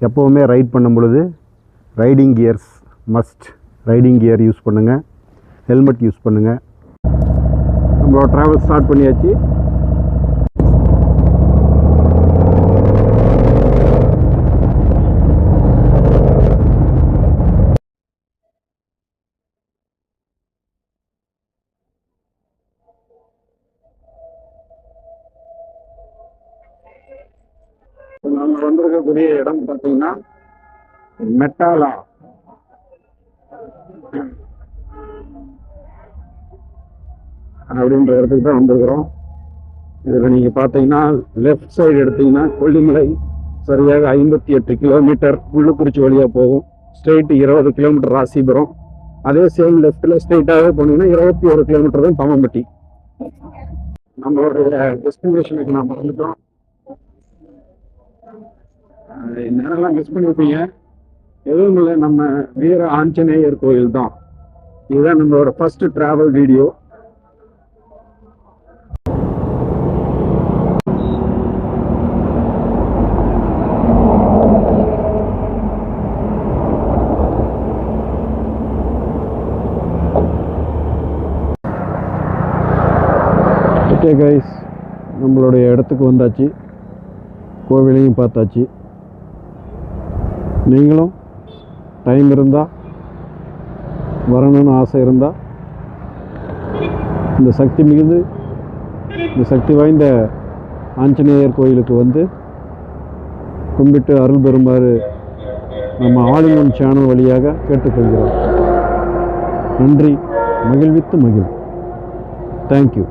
எப்போவுமே ரைட் பண்ணும் பொழுது riding gears must. Riding gear use பண்ணுங்கள், ஹெல்மெட் யூஸ் பண்ணுங்கள். நம்மளோட ட்ராவல் ஸ்டார்ட் பண்ணியாச்சு. நம்ம வந்திருக்கக்கூடிய இடம் பார்த்தீங்கன்னா மெட்டாலா. அப்படின்ற இடத்துக்கு தான் வந்திருக்கிறோம். இதில் நீங்கள் பார்த்தீங்கன்னா லெஃப்ட் சைடு எடுத்தீங்கன்னா கொல்லிமலை சரியாக 58 கிலோமீட்டர் முள்ளுக்குறிச்சி வழியாக போகும். Straight 20 kilometre Rasipuram. அதே சேம் லெஃப்டில் ஸ்ட்ரெயிட்டாகவே போனீங்கன்னா 21 கிலோமீட்டர் தான் தம்மம்பட்டி. நம்மளுடைய டெஸ்டினேஷனுக்கு நாம் வந்துட்டோம். நேரெல்லாம் மிஸ் பண்ணியிருப்பீங்க. எதுவும் இல்லை, நம்ம வீர ஆஞ்சநேயர் கோயில் தான். இதுதான் நம்மளோட first travel video. Okay guys, நம்மளுடைய இடத்துக்கு வந்தாச்சு. கோவிலையும் பார்த்தாச்சு. நீங்களும் டைம் இருந்தால் வரணும்னு ஆசை இருந்தால் இந்த சக்தி வாய்ந்த ஆஞ்சநேயர் கோயிலுக்கு வந்து கும்பிட்டு அருள் பெறுமாறு நம்ம ஆல் இன் ஒன் சேனல் வழியாக கேட்டுக்கொள்கிறோம். நன்றி. மகிழ்வித்து மகிழ். தேங்க்யூ.